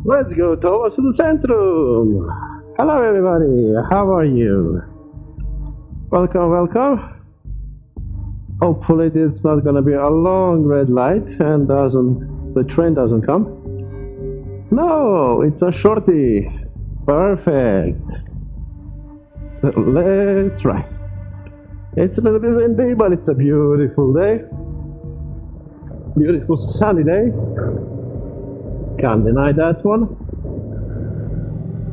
Let's go towards the centrum. Hello everybody, how are you? Welcome, welcome. Hopefully it's not gonna be a long red light and the train doesn't come. No, it's a shorty. Perfect. Let's try. It's a little bit windy, but it's a beautiful day. Beautiful sunny day. Can't deny that one.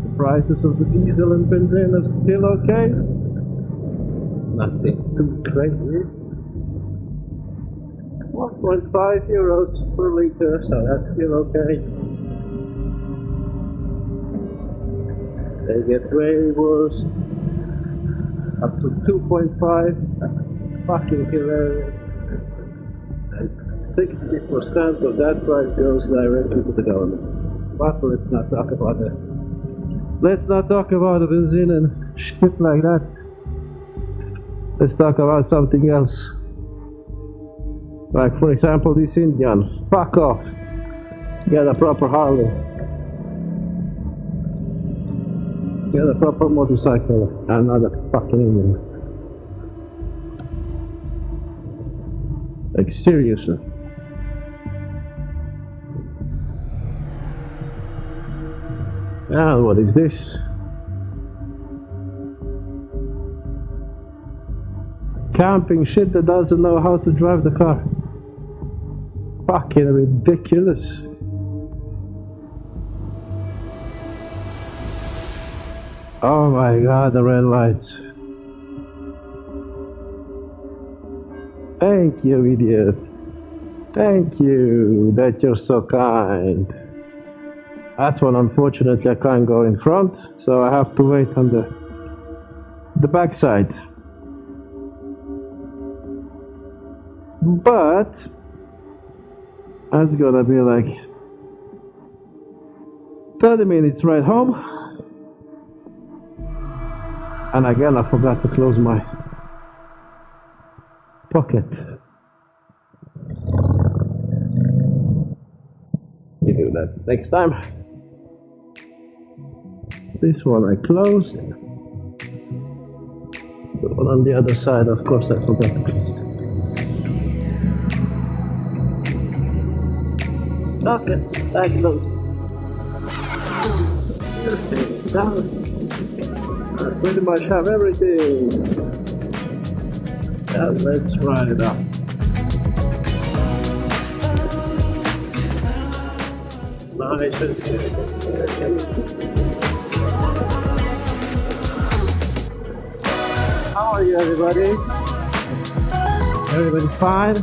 The prices of the diesel and benzene are still okay. Nothing too crazy. 1.5 euros per liter, so that's still okay. They get way worse. Up to 2.5. Fucking hilarious. 60% of that price goes directly to the government. But let's not talk about it. Let's not talk about the benzene and shit like that. Let's talk about something else. Like for example this Indian. Fuck off. Get a proper Harley. Get a proper motorcycle. And not a fucking Indian. Like seriously. And what is this? Camping shit that doesn't know how to drive the car. Fucking ridiculous. Oh my god, the red lights. Thank you, idiot. Thank you that you're so kind. That one, unfortunately, I can't go in front, so I have to wait on the back side. But that's gonna be like 30 minutes right home. And again, I forgot to close my pocket. You do that next time. This one I closed. The one on the other side, of course, I forgot to close. Okay, I closed. I pretty much have everything. Yeah, let's ride it up. Nice and how are you, everybody? Everybody's fine?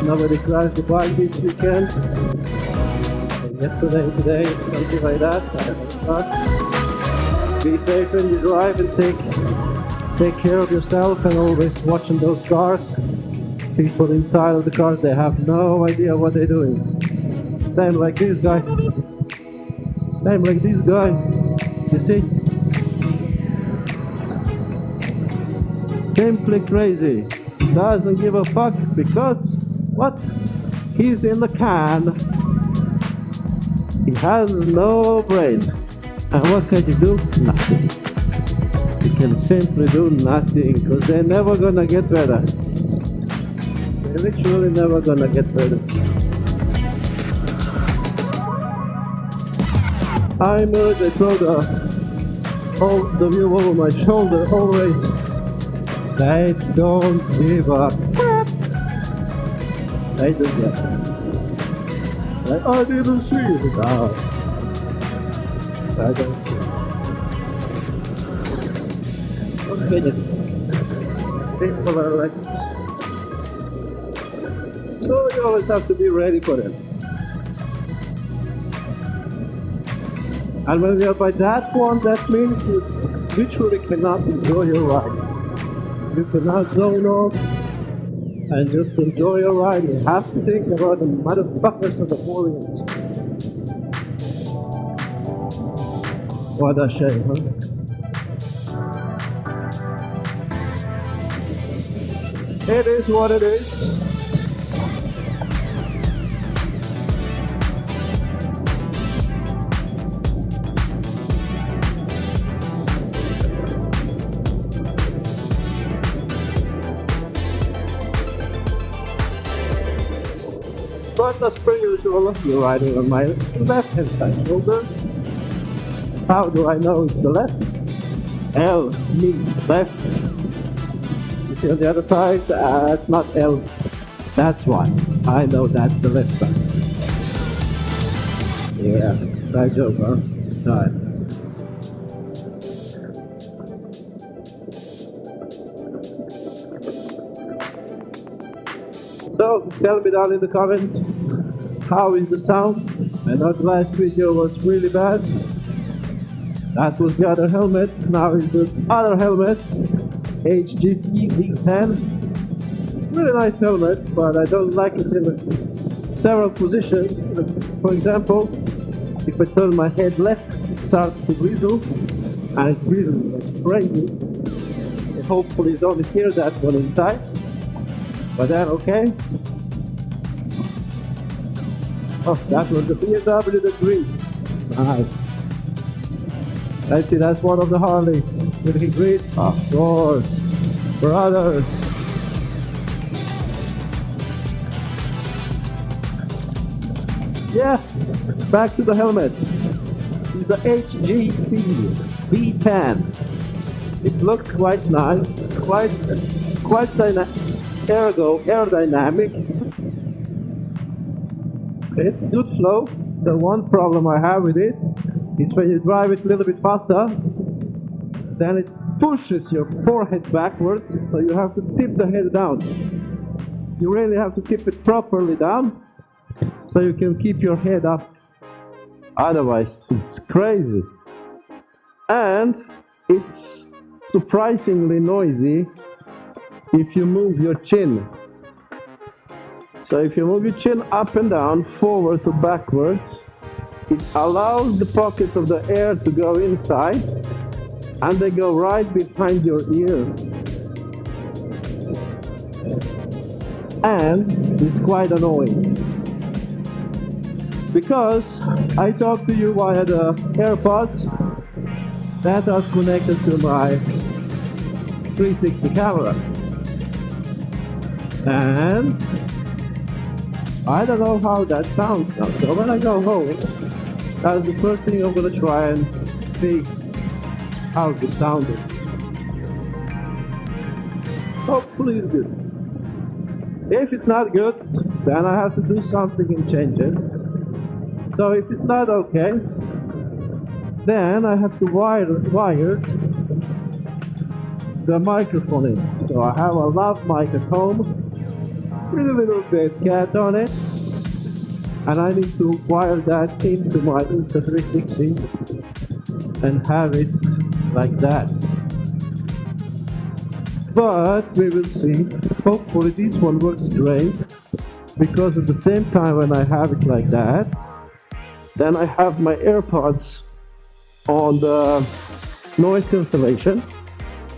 Nobody crashed the bike this weekend? Yesterday, today, something like that. Be safe when you drive and take care of yourself, and always watching those cars. People inside of the cars, they have no idea what they're doing. Same like this guy. Same like this guy. You see? Simply crazy. Doesn't give a fuck because what? He's in the can. He has no brain. And what can you do? Nothing. You can simply do nothing because they're never gonna get better. They're literally never gonna get better. I know they throw the view over my shoulder always. They don't give a crap. They do that. Like, I didn't see it. No. I don't see it. Okay, people are like, so you always have to be ready for them. And when we are by that one, that means you literally cannot enjoy your ride. You cannot zone off and just enjoy your ride. You have to think about the motherfuckers of the Orient. What a shame, huh? It is what it is. But as per usual, you're riding on my left hand side shoulder. How do I know it's the left? L means left. You see on the other side, it's not L. That's why I know that's the left side. Yeah, bad joke, huh? Alright. So, tell me down in the comments, how is the sound? I know the last video was really bad. That was the other helmet, now is the other helmet, HGC V10. Really nice helmet, but I don't like it in several positions. For example, if I turn my head left, it starts to whistle, and it whistles like crazy. And hopefully you don't hear that one inside. But then, okay. Oh, that was the BMW the green. Nice. I see that's one of the Harleys. Looking great. Of course. Brothers. Yeah. Back to the helmet. It's the HGC V10. It looks quite nice. Quite aerodynamic. It's good flow. The one problem I have with it is when you drive it a little bit faster, then it pushes your forehead backwards, so you have to tip the head down. You really have to tip it properly down, so you can keep your head up. Otherwise, it's crazy. And it's surprisingly noisy if you move your chin. So if you move your chin up and down, forward to backwards, it allows the pockets of the air to go inside, and they go right behind your ear. And it's quite annoying, because I talk to you via the AirPods that are connected to my 360 camera. And I don't know how that sounds now, so when I go home, that's the first thing I'm gonna try and see how it sounded. Hopefully it's good. If it's not good, then I have to do something and change it. So if it's not okay, then I have to wire the microphone in. So I have a lav mic at home with a little bit cat on it, and I need to wire that into my Insta360 and have it like that. But we will see. Hopefully this one works great, because at the same time when I have it like that, then I have my AirPods on the noise cancellation,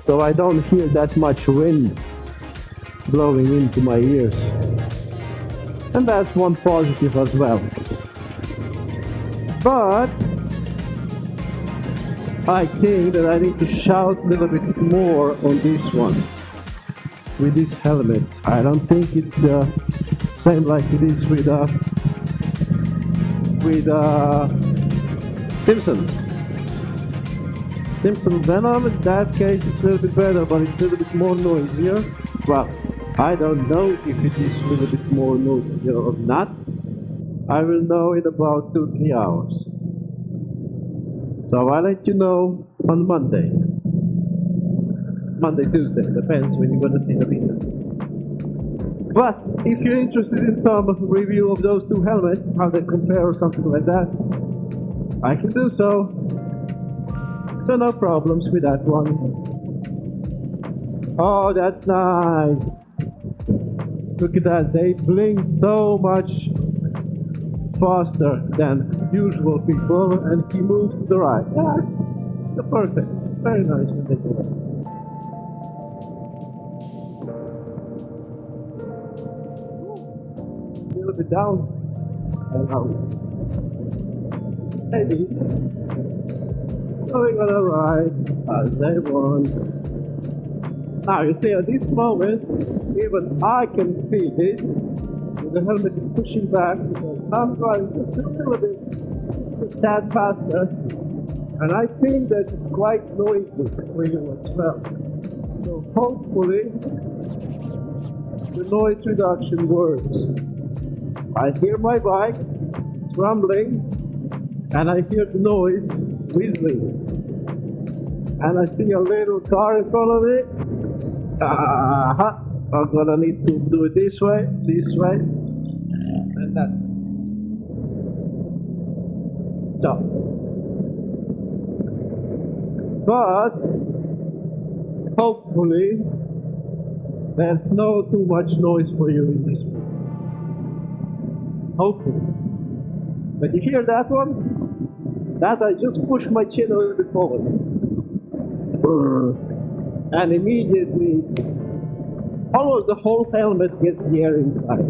so I don't hear that much wind blowing into my ears. And that's one positive as well. But I think that I need to shout a little bit more on this one with this helmet. I don't think it's the same like it is with Simpson Venom. In that case it's a little bit better, but it's a little bit more noisier. Well, I don't know if it is a little bit more noisier or not. I will know in about 2-3 hours. So I'll let you know on Monday, Tuesday, depends when you're gonna see the video. But if you're interested in some review of those two helmets, how they compare or something like that, I can do so. So no problems with that one. Oh, that's nice. Look at that, they blink so much faster than usual people, and he moves to the right. Yeah, the perfect. Very nice when they do that. A little bit down and out. Maybe. So we're gonna ride as they want. Now you see, at this moment, even I can feel it. the helmet is pushing back because I'm driving just a little bit, just a tad faster, and I think that it's quite noisy for you as well. So hopefully the noise reduction works. I hear my bike, it's rumbling, and I hear the noise whistling. And I see a little car in front of me. I'm gonna need to do it this way, and that. So. But hopefully there's no too much noise for you in this one. Hopefully. But you hear that one? That I just pushed my chin a little bit forward. And immediately almost the whole helmet gets the air inside.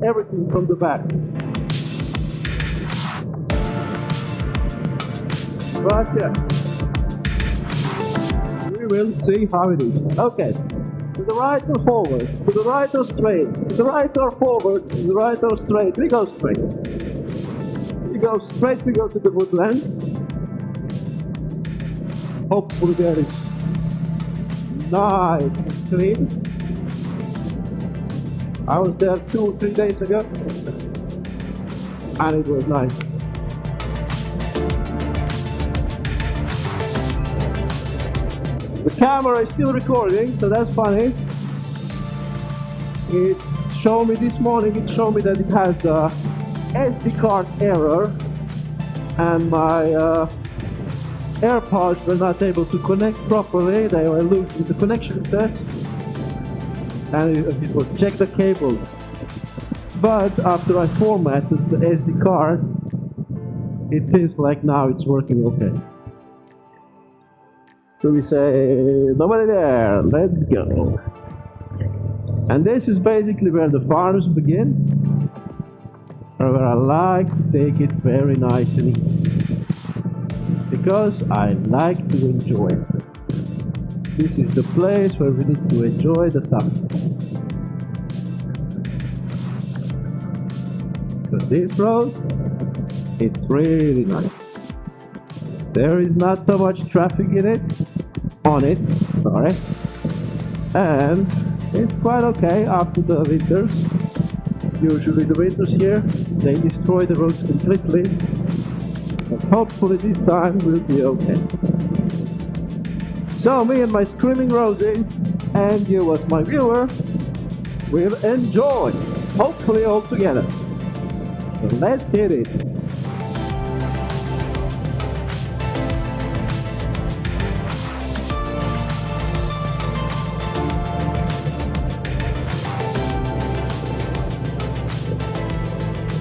Everything from the back. But yeah. We will see how it is. Okay. To the right or forward? To the right or straight? To the right or forward? To the right or straight? We go straight. We go straight, we go to the woodland. Hopefully there is nice and clean. I was there 2 or 3 days ago and it was nice. The camera is still recording, so that's funny. It showed me this morning, it showed me that it has a SD card error and my AirPods were not able to connect properly. They were losing the connection test and it was check the cable. But after I formatted the SD card, it seems like now it's working okay. So we say, nobody there, let's go. And this is basically where the farms begin, where I like to take it very nice and easy. Because I like to enjoy it. This is the place where we need to enjoy the stuff. So this road, it's really nice. There is not so much traffic in it, sorry. And it's quite okay after the winters. Usually the winters here, they destroy the roads completely. But hopefully this time will be okay. So me and my screaming Rosie, and you as my viewer, will enjoy, hopefully all together. So let's hit it.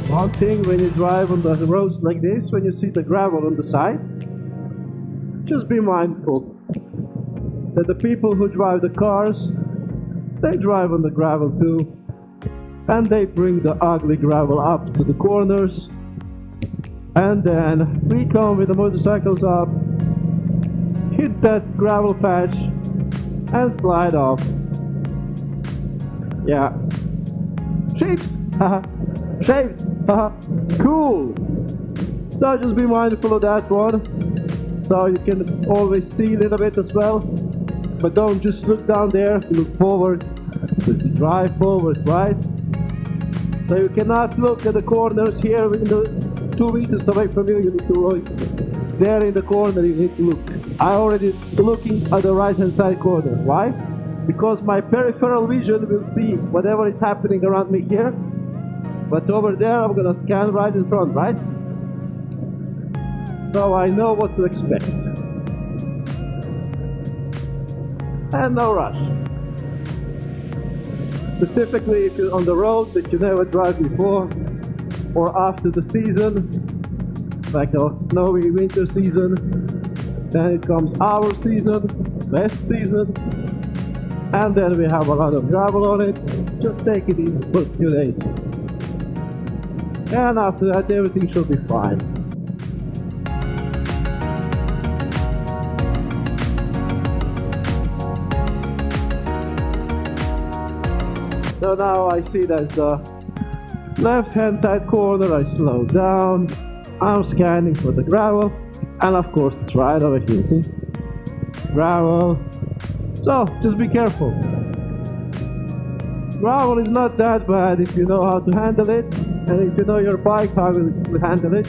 One thing when you drive on the roads like this, when you see the gravel on the side, just be mindful that the people who drive the cars, they drive on the gravel too, and they bring the ugly gravel up to the corners, and then we come with the motorcycles up, hit that gravel patch, and slide off. Yeah. Shapes! Haha. Shapes! Haha. Cool! So just be mindful of that one. So you can always see a little bit as well. But don't just look down there, look forward. Just drive forward, right? So you cannot look at the corners here in the 2 meters away from you, you need to look. There in the corner you need to look. I already looking at the right hand side corner. Why? Because my peripheral vision will see whatever is happening around me here. But over there I'm gonna scan right in front, right? So I know what to expect. And no rush. Specifically if you're on the road that you never drive before, or after the season, like a snowy winter season, then it comes our season, best season, and then we have a lot of gravel on it. Just take it easy for a few days. And after that everything should be fine. So now I see there's a Left hand side corner, I slow down. I'm scanning for the gravel, and of course it's right over here, see? Gravel. So, just be careful. Gravel is not that bad if you know how to handle it, and if you know your bike how to handle it.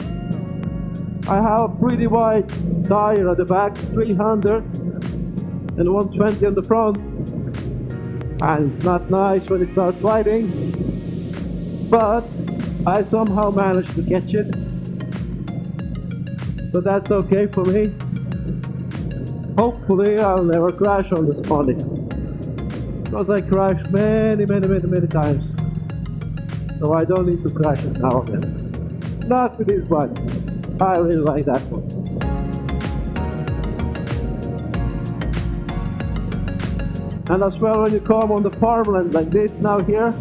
I have a pretty wide tire at the back, 300, and 120 on the front, and it's not nice when it starts sliding, but I somehow managed to catch it, so that's okay for me. Hopefully I'll never crash on this pony, because I crashed many times, so I don't need to crash it now again. Not with this one. I really like that one. And as well, when you come on the farmland like this now here,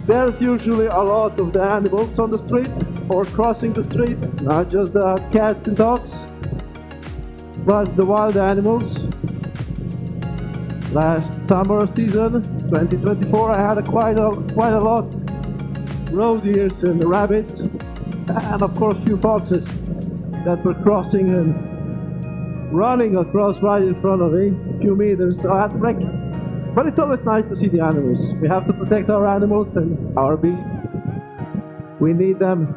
there's usually a lot of the animals on the street or crossing the street, not just the cats and dogs, but the wild animals. Last summer season, 2024, I had quite a lot roe deers and rabbits, and of course few foxes that were crossing and running across right in front of me, a few meters, so I had to break. But it's always nice to see the animals. We have to protect our animals and our bees. We need them.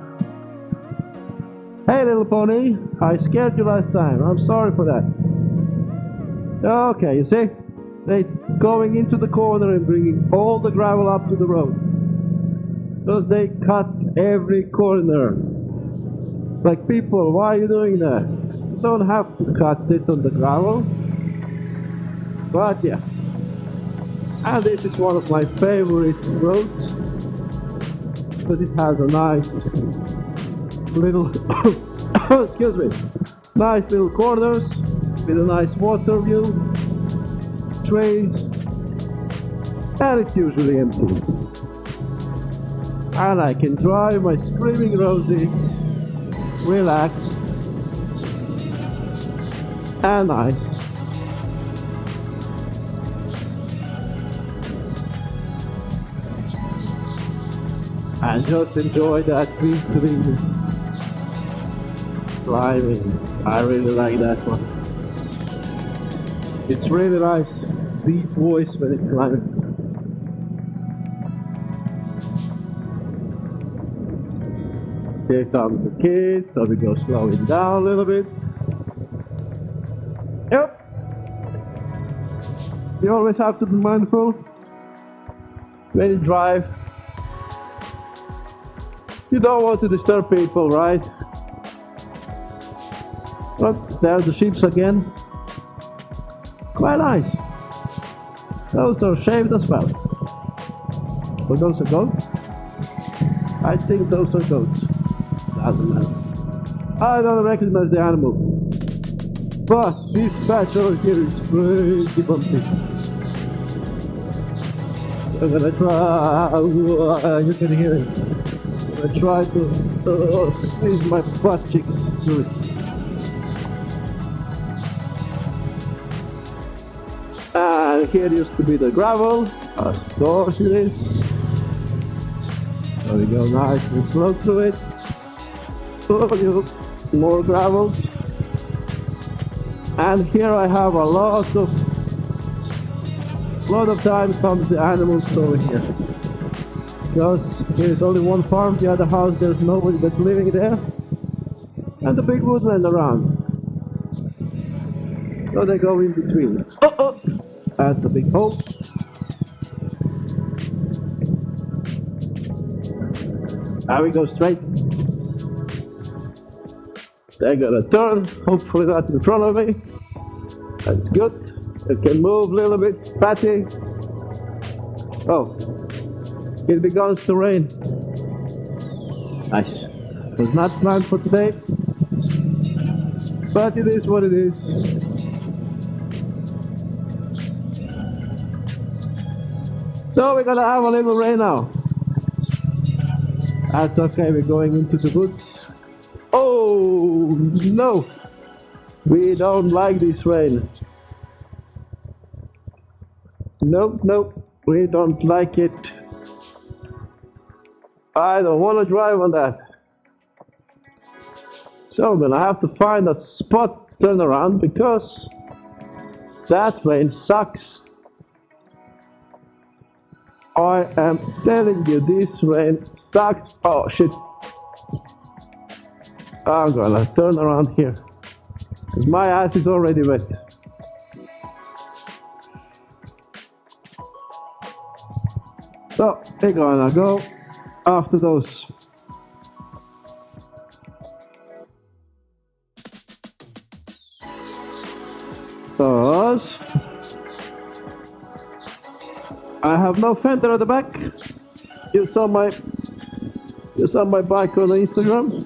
Hey little pony, I scared you last time. I'm sorry for that. Okay, you see? They're going into the corner and bringing all the gravel up to the road. Because they cut every corner. Like, people, why are you doing that? You don't have to cut it on the gravel. But yeah. And this is one of my favorite roads. Because it has a nice little excuse me, nice little corners with a nice water view, trees, and it's usually empty. And I can drive my screaming Rosie, relaxed and nice. And just enjoy that peacefully driving. I really like that one. It's really nice, deep voice when it's climbing. Here comes the kids, so we go slowing down a little bit. Yep. You always have to be mindful when you drive. You don't want to disturb people, right? But there's the sheep again. Quite nice. Those are shaved as well. Or those are goats? I think those are goats. Doesn't matter. I don't recognize the animals. But this patch over here is pretty bumpy. I'm gonna try, you can hear it. I try to squeeze my butt cheeks through it. And here used to be the gravel, of course it is. So we go nice and slow through it. More gravel. And here I have a lot of times comes the animals over here. Because there's only one farm, the other house there's nobody that's living there. And the big woodland around. So they go in between. Oh! That's the big hole. Now we go straight. They're gonna turn, hopefully not in front of me. That's good. It can move a little bit, patty. Oh, it begins to rain. Nice. It was not planned for today, but it is what it is. So we're gonna have a little rain now. That's okay, we're going into the woods. Oh no! We don't like this rain. Nope, we don't like it. I don't want to drive on that. So I'm gonna have to find a spot turn around because that rain sucks. I am telling you, this rain sucks. Oh shit. I'm gonna turn around here because my ass is already wet. So we're gonna go after those. Those. I have no fender at the back. You saw my bike on Instagram.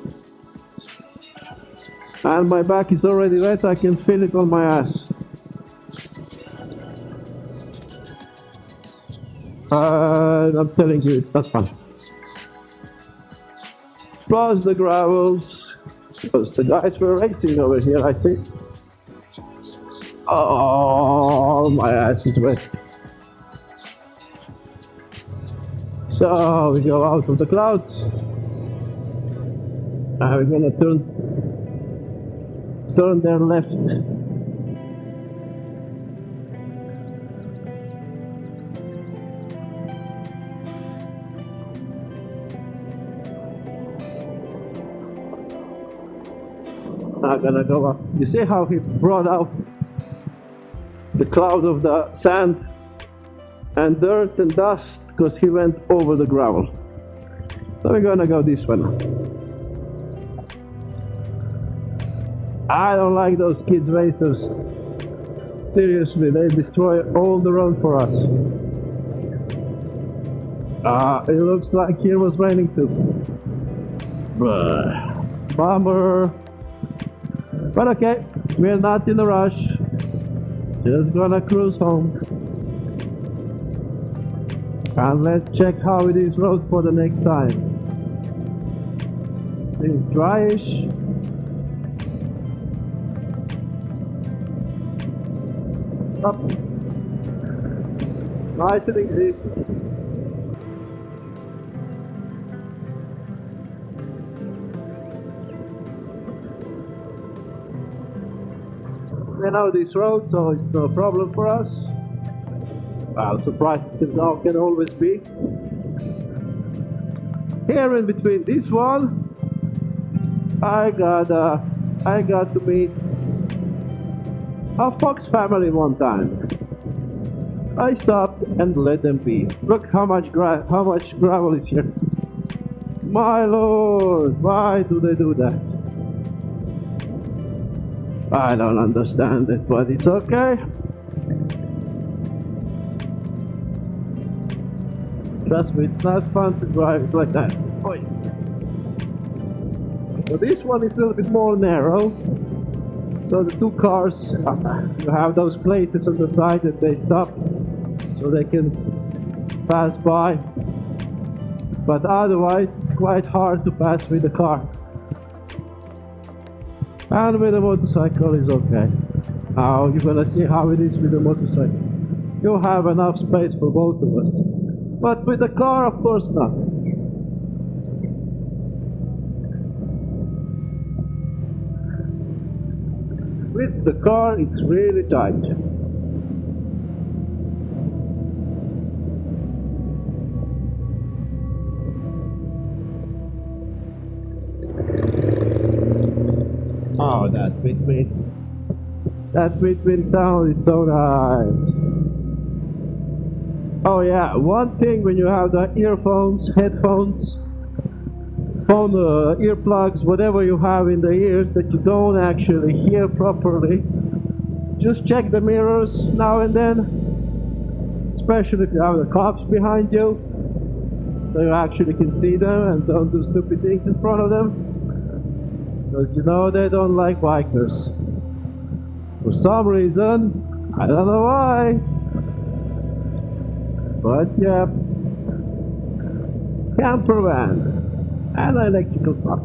And my back is already wet, I can feel it on my ass. I'm telling you, it's not fun. Plus the gravels, because the guys were racing over here, I think. Oh, my ass is wet. So we go out of the clouds. And we're gonna turn there left. I'm gonna go up. You see how he brought out the cloud of the sand and dirt and dust because he went over the gravel. So we're gonna go this one. I don't like those kids racers. Seriously, they destroy all the road for us. It looks like here was raining too. Bummer. But okay, we're not in a rush. Just gonna cruise home. And let's check how it is road for the next time. It's dryish. Up. Nice and easy. We know this road, so it's no problem for us. Well, surprises can always be. Here in between this one, I got to meet a fox family one time. I stopped and let them be. Look how much gravel is here. My lord, why do they do that? I don't understand it, but it's okay. Trust me, it's not fun to drive it like that. Oi. So this one is a little bit more narrow. So the two cars, you have those places on the side that they stop so they can pass by. But otherwise, it's quite hard to pass with the car. And with a motorcycle is okay. Now you're gonna see how it is with the motorcycle. You have enough space for both of us. But with the car, of course not. With the car, it's really tight. Oh, that between sound is so nice. Oh yeah, one thing when you have the earphones, headphones, phone earplugs, whatever you have in the ears that you don't actually hear properly, just check the mirrors now and then, especially if you have the cops behind you, so you actually can see them and don't do stupid things in front of them. Because you know they don't like bikers. For some reason, I don't know why. But yeah, camper van and electrical truck.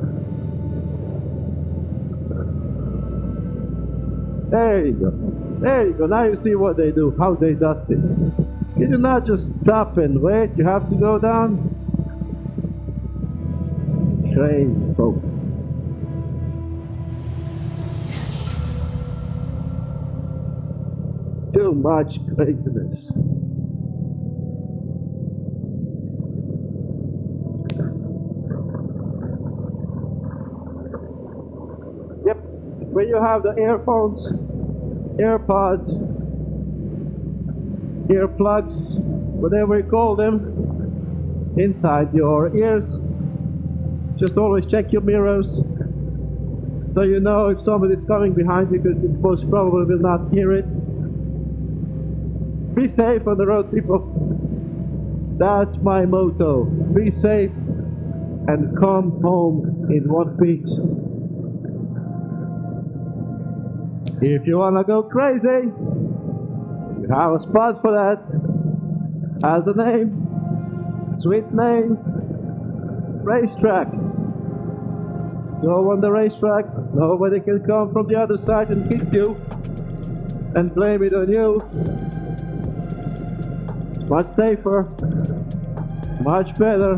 There you go. There you go. Now you see what they do, how they dust it. You do not just stop and wait, you have to go down. crazy, folks. Too much craziness. Yep, when you have the earphones, AirPods, earplugs, whatever you call them, inside your ears, just always check your mirrors so you know if somebody's coming behind you, because you most probably will not hear it. Be safe on the road, people. That's my motto. Be safe and come home in one piece. If you wanna go crazy, you have a spot for that. Has a name, sweet name, racetrack. Go on the racetrack, nobody can come from the other side and hit you and blame it on you. It's much safer, much better,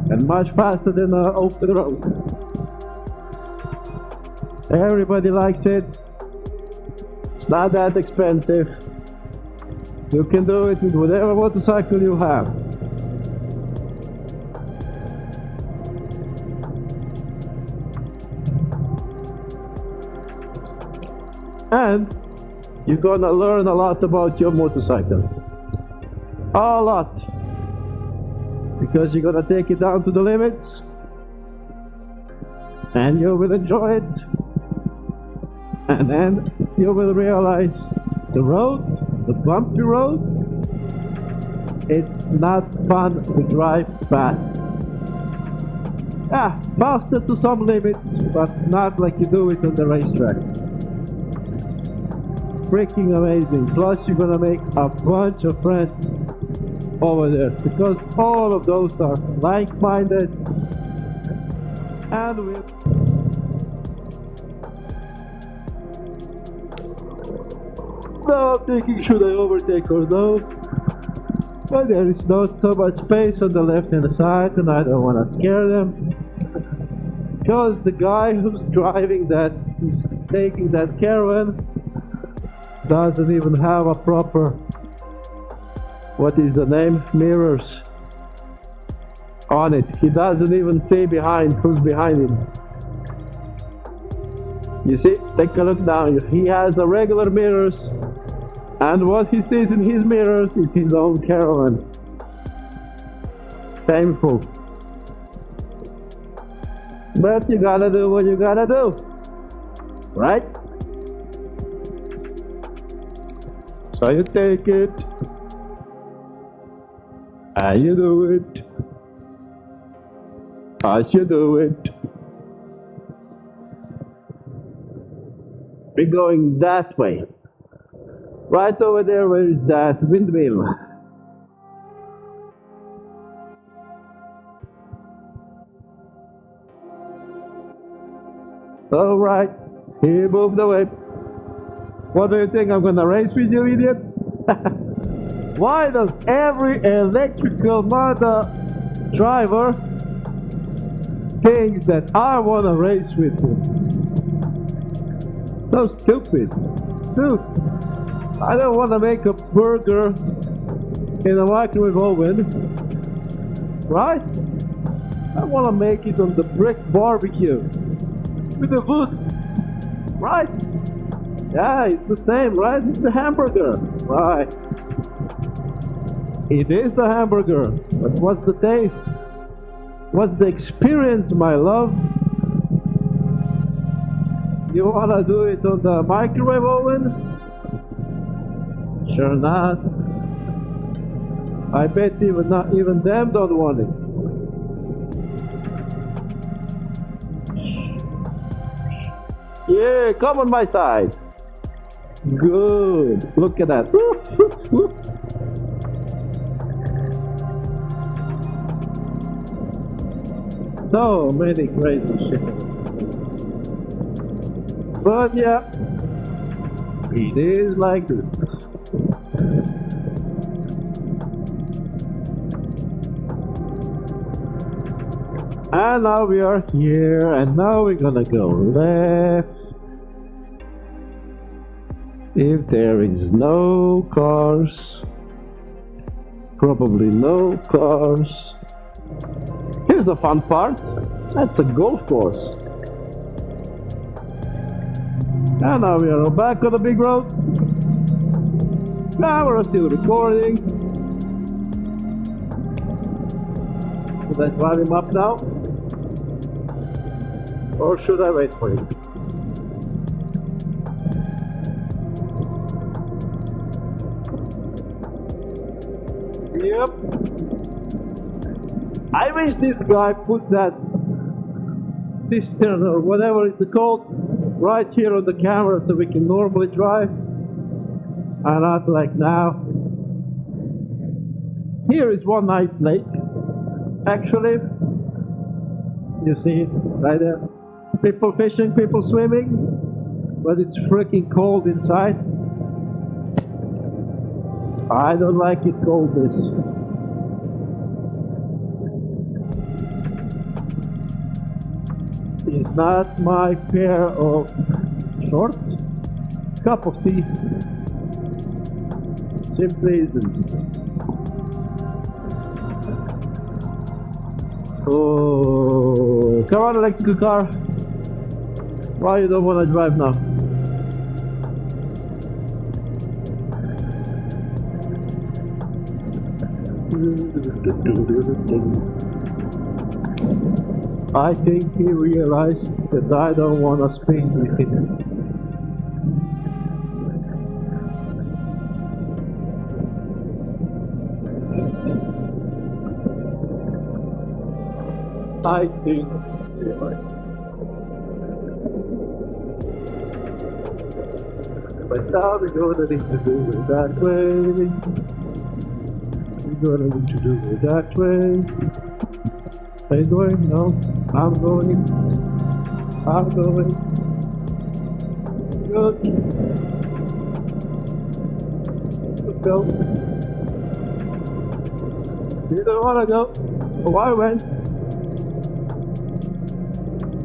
and much faster than open road. Everybody likes it. It's not that expensive. You can do it with whatever motorcycle you have. And you're gonna learn a lot about your motorcycle. A lot. Because you're gonna take it down to the limits. And you will enjoy it. And then you will realize the road, the bumpy road, it's not fun to drive fast. Faster to some limits, but not like you do it on the racetrack. Freaking amazing. Plus you're gonna make a bunch of friends over there, because all of those are like-minded and will. Now I'm thinking, should I overtake or no? But there is not so much space on the left hand side and I don't want to scare them, because the guy who's driving that, who's taking that caravan, doesn't even have a proper, what is the name, mirrors on it. He doesn't even see behind who's behind him. You see, take a look down. He has the regular mirrors, and what he sees in his mirrors is his own caravan. Shameful. But you gotta do what you gotta do, right? So you take it, and you do it, as you do it. We're going that way. Right over there, where is that windmill? Alright, he moved away. What do you think, I'm gonna race with you, idiot? Why does every electrical motor driver think that I wanna race with him? So stupid. Dude, I don't wanna make a burger in a microwave oven, right? I wanna make it on the brick barbecue with the wood, right? Yeah, it's the same, right? It's the hamburger, right? It is the hamburger, but what's the taste? What's the experience, my love? You wanna do it on the microwave oven? Sure not. I bet even them don't want it. Yeah, come on my side. Good. Look at that. So many crazy shit. But yeah, it is like this. And now we are here, and now we're gonna go left. If there is no cars, probably no cars. Here's the fun part. That's a golf course. And now we are back on the big road. Now we're still recording. Should I drive him up now? Or should I wait for him? Yep. I wish this guy put that cistern or whatever it's called right here on the camera so we can normally drive and not like now. Here is one nice lake, actually. You see it right there. People fishing, people swimming, but it's freaking cold inside. I don't like it cold this. It's not my pair of shorts. Cup of tea. Simply isn't. Oh, come on, electric car. Why you don't want to drive now? I think he realized that I don't want to spin with him. I think he realized. But now we're gonna need to do it that way. We're gonna need to do it that way. Are you going? No, I'm going. I'm going. Good. Let's go. You don't wanna go? Oh, I went.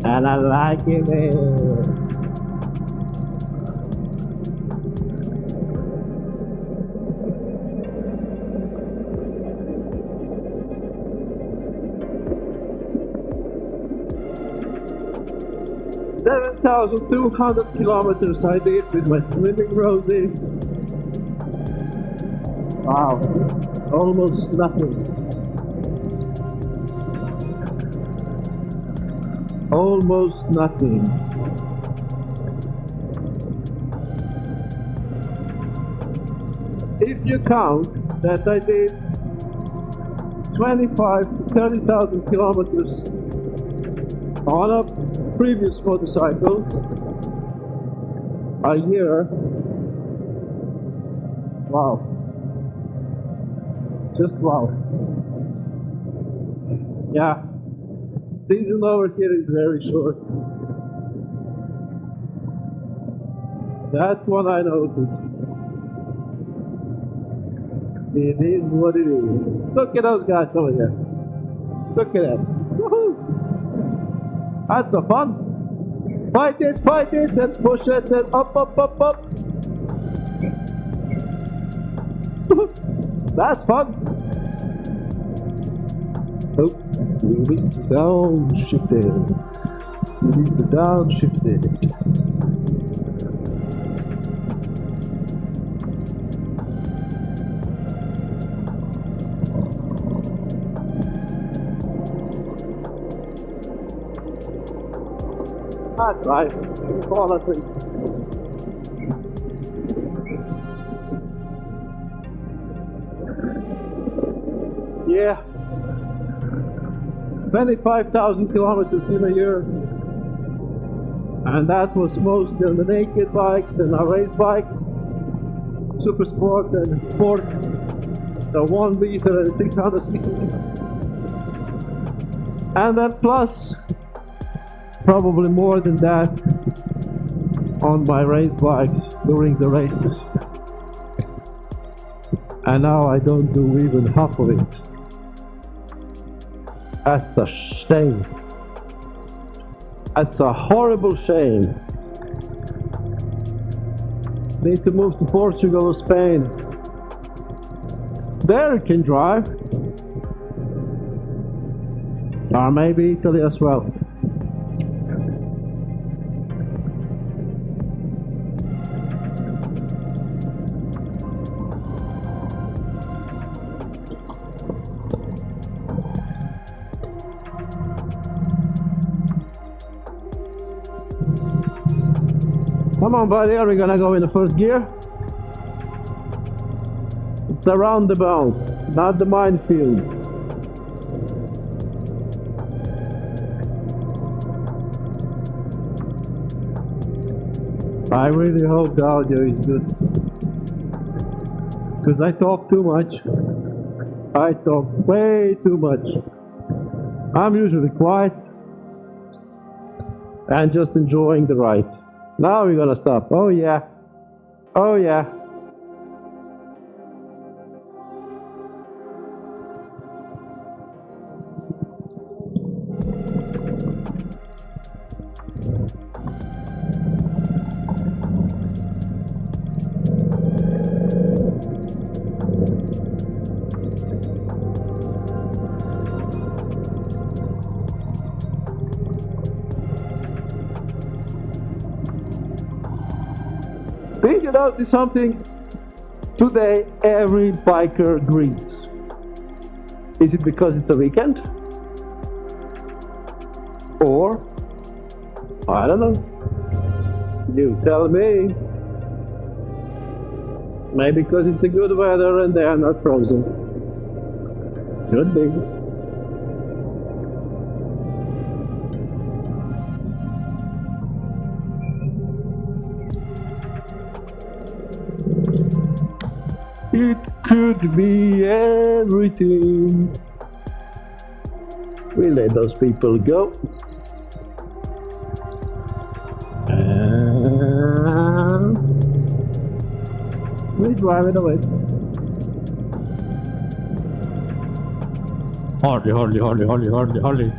And I like it. 7,200 kilometers I did with my swimming Rosie. Wow, almost nothing. Almost nothing. If you count that I did 25 to 30,000 kilometers on a previous motorcycle a year, wow, just wow. Yeah, season over here is very short. That's what I noticed. It is what it is. Look at those guys over there. Look at that. Woohoo! That's the fun. Fight it, and push it, and up. That's fun. Oh, we need to downshift it. We need to downshift it. That's right. Quality. Yeah. 25,000 kilometers in a year. And that was mostly on the naked bikes and our race bikes. Super Sport and Sport. The 1 liter and 600cc. And then plus probably more than that on my race bikes during the races. And now I don't do even half of it. That's a shame. That's a horrible shame. Need to move to Portugal or Spain. There you can drive. Or maybe Italy as well. Come on, buddy, are we gonna go in the first gear? It's a roundabout, not the minefield. I really hope the audio is good. Because I talk too much. I talk way too much. I'm usually quiet and just enjoying the ride. Now we're gonna stop. Oh yeah. Oh yeah. Did you notice something? Today every biker greets. Is it because it's a weekend? Or, I don't know. You tell me. Maybe because it's a good weather and they are not frozen. Could be. It could be everything. We let those people go. And we drive it away. Harley.